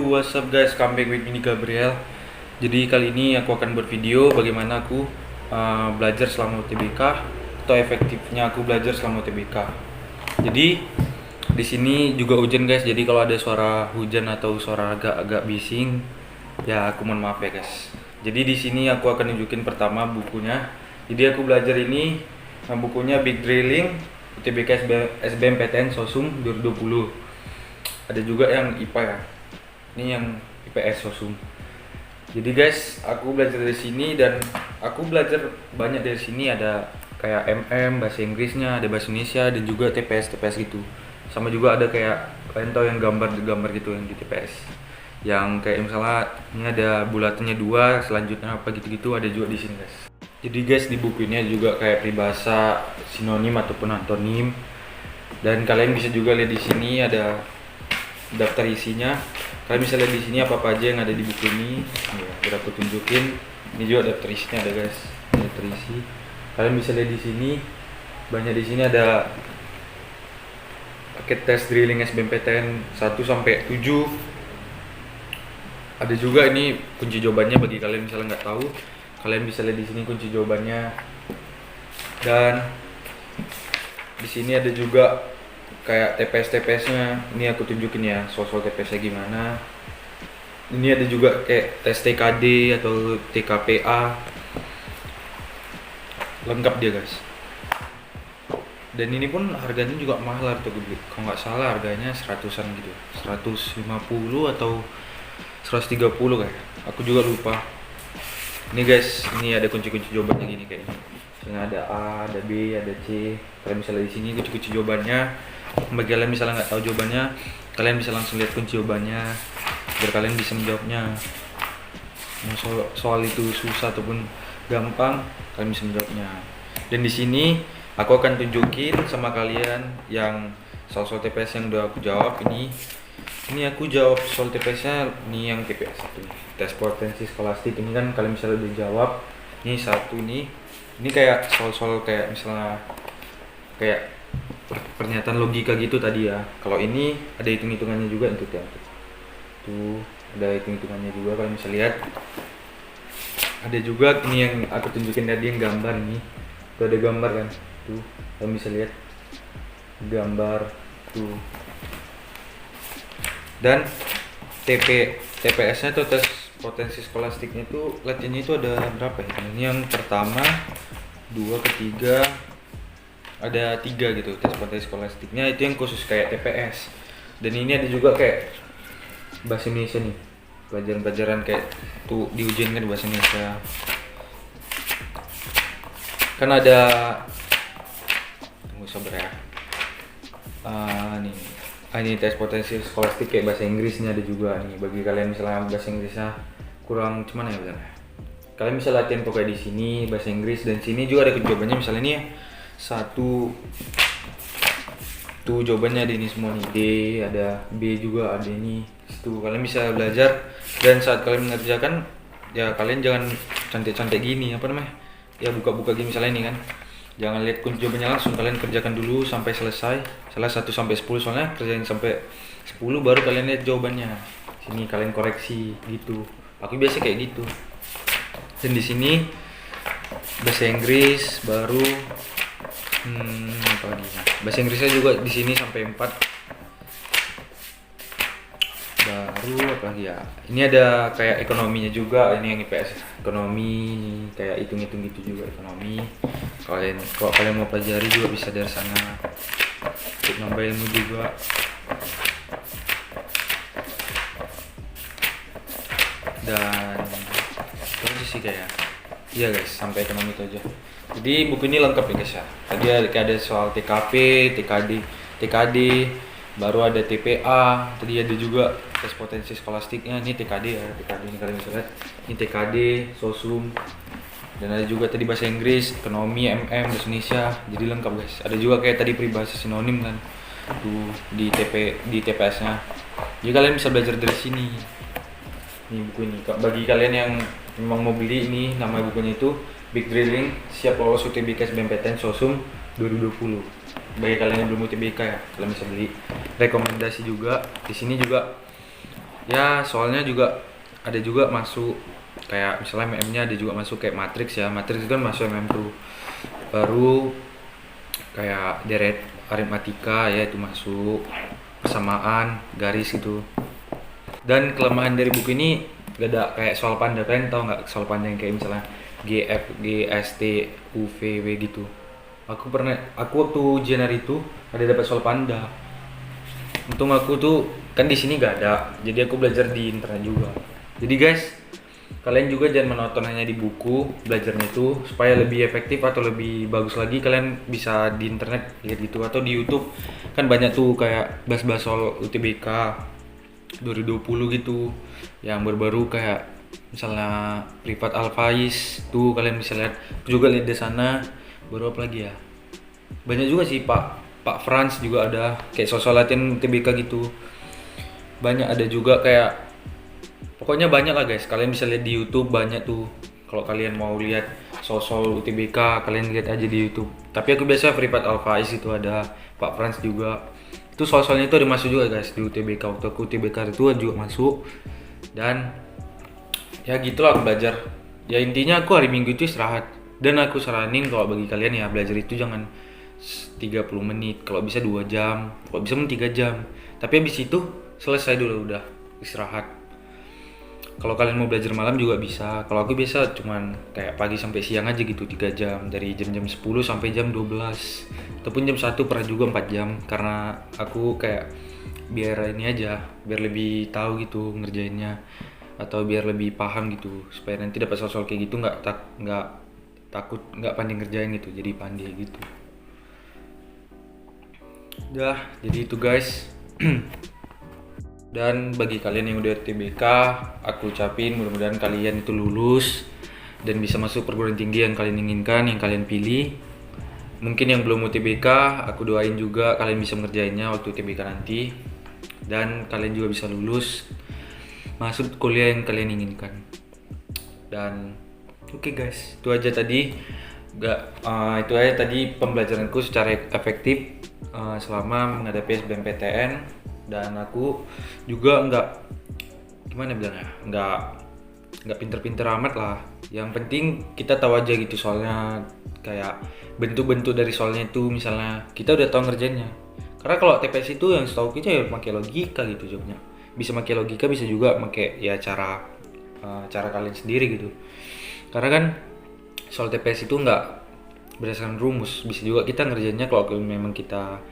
what's up guys, come back with me Gabriel. Jadi kali ini aku akan buat video bagaimana aku belajar selama UTBK atau efektifnya aku belajar selama UTBK. Jadi di sini juga hujan guys, jadi kalau ada suara hujan atau suara agak-agak bising, ya aku mohon maaf ya guys. Jadi di sini aku akan nunjukin pertama bukunya. Jadi aku belajar ini bukunya Big Drilling UTBK SBMPTN Sosum 2020. Ada juga yang IPA ya. Ini yang IPS Sosum. Jadi guys, aku belajar dari sini dan aku belajar banyak dari sini. Ada kayak bahasa Inggrisnya, ada bahasa Indonesia dan juga TPS gitu. Sama juga ada kayak kalian tahu yang gambar gitu yang di TPS. Yang kayak misalnya ini ada bulatannya 2, selanjutnya apa gitu-gitu ada juga di sini guys. Jadi guys, di buku ini juga kayak peribahasa, sinonim ataupun antonim. Dan kalian bisa juga lihat di sini ada daftar isinya. Kalian bisa lihat di sini apa aja yang ada di buku ini. Ya, biar aku tunjukin. Ini juga daftar isinya ada guys. Daftar isi. Kalian bisa lihat di sini. Banyak di sini ada paket tes drilling SBMPTN 1 sampai 7. Ada juga ini kunci jawabannya bagi kalian misalnya nggak tahu. Kalian bisa lihat di sini kunci jawabannya. Dan di sini ada juga kayak TPS-nya. Ini aku tunjukin ya soal TPS-nya gimana. Ini ada juga kayak tes TKD atau TKPA. Lengkap dia guys. Dan ini pun harganya juga mahal tuh gue beli. Kalau nggak salah harganya 100-an gitu. 150 atau 130 kayak. Aku juga lupa. Ini guys, ini ada kunci-kunci jawabannya gini kayak ini. Ini ada A, ada B, ada C. Kalian bisa lihat di sini kunci-kunci jawabannya. Bagi kalian misalnya nggak tahu jawabannya, kalian bisa langsung lihat kunci jawabannya biar kalian bisa menjawabnya. Soal itu susah ataupun gampang, kalian bisa menjawabnya. Dan di sini aku akan tunjukin sama kalian yang soal TPS yang udah aku jawab ini. Ini aku jawab soal TPS-nya, ini yang TPS 1 tes potensi skolastik. Ini kan kalian bisa udah jawab. Ini satu nih. Ini kayak soal-soal kayak misalnya kayak pernyataan logika gitu tadi ya. Kalau ini ada hitung-hitungannya juga untuk ya. Tuh, ada hitung-hitungannya juga kalian bisa lihat. Ada juga ini yang aku tunjukin tadi yang gambar nih. Tuh ada gambar kan. Tuh, kalian bisa lihat gambar tuh. Dan TPS-nya tuh tes potensi skolastiknya tuh latihannya itu ada berapa ya? Ini yang pertama, 2, ketiga, ada 3 gitu tes potensi skolastiknya, itu yang khusus kayak TPS. Dan ini ada juga kayak bahasa Indonesia nih, pelajaran-pelajaran kayak tuh diujian kan bahasa Indonesia. Kan ada, tunggu sabar ya. Ini tes potensi skolastik kayak bahasa Inggrisnya ada juga nih. Bagi kalian misalnya bahasa Inggrisnya kurang cuman ya bener. Kalian bisa latihan pokoknya di sini bahasa Inggris, dan sini juga ada jawabannya misalnya nih ya. 1 tuh jawabannya ada ini semua nih, D, ada B juga ada ini. Itu kalian bisa belajar, dan saat kalian mengerjakan ya kalian jangan cantik-cantik gini apa namanya? Ya buka-buka gini misalnya ini kan. Jangan lihat kunci jawabannya langsung, kalian kerjakan dulu sampai selesai. Salah 1 sampai 10 soalnya kerjain sampai 10 baru kalian lihat jawabannya. Sini kalian koreksi gitu. Aku biasa kayak gitu. Dan di sini bahasa Inggris baru apa lagi? Bahasa Inggrisnya juga di sini sampai 4. Baru apa lagi ya? Ini ada kayak ekonominya juga, ini yang IPS ekonomi, kayak hitung-hitung gitu juga ekonomi. Kalau kalian mau pelajari juga bisa dari sana. Untuk nambah ilmu juga. Dan itu sih kayak. Iya guys, sampai ekonomi itu aja. Jadi buku ini lengkap ya guys ya. Tadi ada soal TKP, TKD, baru ada TPA. Tadi ada juga tes potensi skolastiknya. Ini TKD ya, TKD ini kalian bisa lihat. Ini TKD, Sosum. Dan ada juga tadi bahasa Inggris, ekonomi, bahasa Indonesia. Jadi lengkap guys. Ada juga kayak tadi peribahasa sinonim kan. Tuh di TPS-nya. Jadi kalian bisa belajar dari sini. Ini buku ini. Bagi kalian yang memang mau beli, ini nama bukunya itu Big Drilling Siap Lolos UTBK SBMPTN Sosum 2020. Bagi kalian yang belum UTBK ya, kalian bisa beli. Rekomendasi juga. Di sini juga Ya soalnya juga ada juga masuk kayak misalnya MM-nya ada juga masuk kayak matriks ya, matriks kan masuk MM tuh. Baru kayak deret aritmatika ya itu masuk, persamaan garis gitu. Dan kelemahan dari buku ini gak ada kayak soal panda, kalian tau nggak soal panda yang kayak misalnya GF, GST, UV, W gitu. Aku waktu ujian hari itu ada dapat soal panda. Untung aku tuh kan di sini gak ada, jadi aku belajar di internet juga. Jadi guys, kalian juga jangan menonton hanya di buku belajarnya itu, supaya lebih efektif atau lebih bagus lagi kalian bisa di internet lihat gitu atau di YouTube. Kan banyak tuh kayak bahas-bahas soal UTBK 2020 gitu, yang baru-baru kayak misalnya Privat Alfaiz tuh kalian bisa lihat. Aku juga lihat di sana. Baru apa lagi ya? Banyak juga sih Pak Franz juga ada kayak soal latihan UTBK gitu. Banyak ada juga kayak pokoknya banyak lah guys. Kalian bisa lihat di YouTube banyak tuh. Kalau kalian mau lihat soal UTBK kalian lihat aja di YouTube. Tapi aku biasa Privat Alfaiz itu ada, Pak Franz juga. Itu soal-soalnya itu ada masuk juga guys di UTBK. Waktu aku UTBK itu juga masuk. Dan ya gitulah aku belajar. Ya intinya aku hari Minggu itu istirahat. Dan aku saranin kalau bagi kalian ya belajar itu jangan 30 menit, kalau bisa 2 jam, kalau bisa 3 jam. Tapi habis itu selesai dulu udah istirahat. Kalau kalian mau belajar malam juga bisa. Kalau aku biasa cuman kayak pagi sampai siang aja gitu 3 jam, dari jam-jam 10 sampai jam 12. Ataupun jam 1 pernah juga 4 jam karena aku kayak biar ini aja, biar lebih tahu gitu ngerjainnya atau biar lebih paham gitu supaya nanti dapat soal-soal kayak gitu nggak takut nggak pandai ngerjain gitu, jadi pandai gitu. Udah, jadi itu guys. Dan bagi kalian yang udah TBK, aku ucapin mudah-mudahan kalian itu lulus dan bisa masuk perguruan tinggi yang kalian inginkan, yang kalian pilih. Mungkin yang belum UTBK, aku doain juga kalian bisa mengerjainnya waktu UTBK nanti. Dan kalian juga bisa lulus, masuk kuliah yang kalian inginkan. Dan oke guys, itu aja tadi. Itu aja tadi pembelajaranku secara efektif selama menghadapi SBMPTN. Dan aku juga gimana bilangnya, nggak pinter-pinter amat lah. Yang penting kita tahu aja gitu soalnya, kayak bentuk-bentuk dari soalnya itu misalnya kita udah tahu ngerjainnya. Karena kalau TPS itu yang setahu kita ya pakai logika gitu jawabnya. Bisa pakai logika, bisa juga pakai ya cara kalian sendiri gitu. Karena kan soal TPS itu nggak berdasarkan rumus, bisa juga kita ngerjainnya kalau memang kita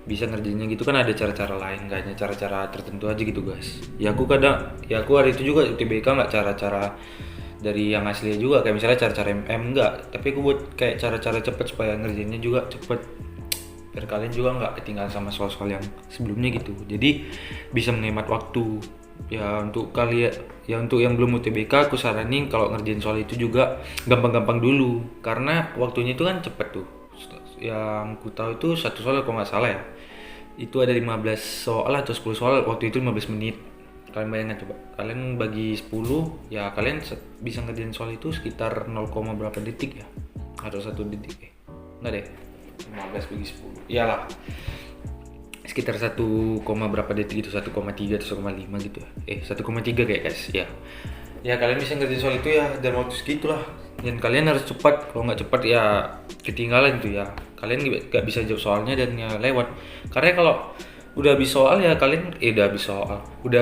bisa ngerjainnya gitu kan ada cara-cara lain, gak hanya cara-cara tertentu aja gitu guys. Ya aku hari itu juga UTBK nggak cara-cara dari yang asli juga, kayak misalnya cara-cara MM enggak, tapi aku buat kayak cara-cara cepet supaya ngerjainnya juga cepet biar kalian juga nggak ketinggalan sama soal-soal yang sebelumnya gitu, jadi bisa menghemat waktu. Ya untuk kalian, ya untuk yang belum UTBK aku saranin kalau ngerjain soal itu juga gampang-gampang dulu karena waktunya itu kan cepet tuh. Yang ku tahu itu satu soal kalau nggak salah ya itu ada 15 soal atau 10 soal, waktu itu 15 menit. Kalian bayangkan coba, kalian bagi 10 ya kalian bisa ngerjain soal itu sekitar 0, berapa detik ya, atau 1 detik enggak deh, 15 bagi 10 iyalah sekitar 1, berapa detik itu, 1,3 atau 1,5 gitu ya, 1,3 kayak guys ya. Ya kalian bisa ngerjain soal itu ya dalam waktu segitulah, dan kalian harus cepat. Kalau nggak cepat ya ketinggalan tuh ya, kalian nggak bisa jawab soalnya dan ya lewat. Karena kalau udah habis soal ya kalian udah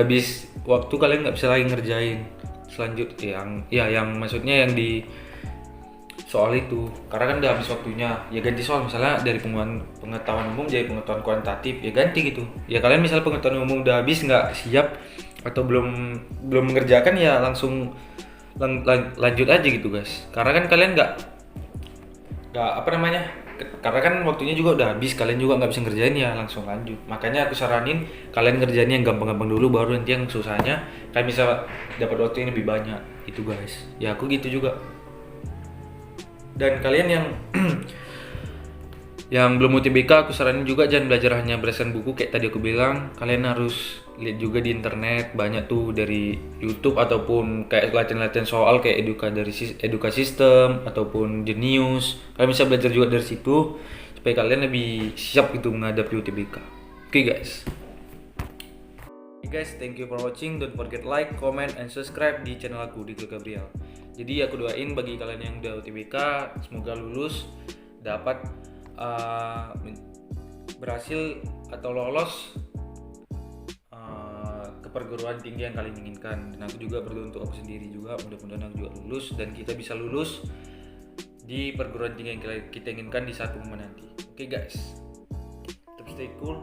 habis waktu, kalian nggak bisa lagi ngerjain selanjutnya yang maksudnya yang di soal itu, karena kan udah habis waktunya. Ya ganti soal, misalnya dari pengetahuan umum jadi pengetahuan kuantitatif, ya ganti gitu. Ya kalian misalnya pengetahuan umum udah habis, nggak siap atau belum mengerjakan, ya langsung lanjut aja gitu guys. Karena kan kalian nggak karena kan waktunya juga udah habis, kalian juga nggak bisa ngerjain, ya langsung lanjut. Makanya aku saranin kalian ngerjainnya yang gampang-gampang dulu, baru nanti yang susahnya kalian bisa dapat waktu yang lebih banyak itu guys. Ya aku gitu juga. Dan kalian yang yang belum UTBK aku saranin juga jangan belajar hanya berdasarkan buku kayak tadi aku bilang. Kalian harus lihat juga di internet, banyak tuh dari YouTube ataupun kayak latihan-latihan soal kayak edukasi sistem ataupun Genius. Kalian bisa belajar juga dari situ supaya kalian lebih siap gitu menghadapi UTBK. Oke guys. Hey guys, thank you for watching. Don't forget like, comment, and subscribe di channel aku di Gabriel. Jadi aku doain bagi kalian yang udah UTBK semoga lulus, dapat berhasil atau lolos ke perguruan tinggi yang kalian inginkan. Dan aku juga berdoa untuk aku sendiri juga, mudah-mudahan aku juga lulus dan kita bisa lulus di perguruan tinggi yang kita inginkan di saat pengumuman nanti. Oke guys, tetap stay cool.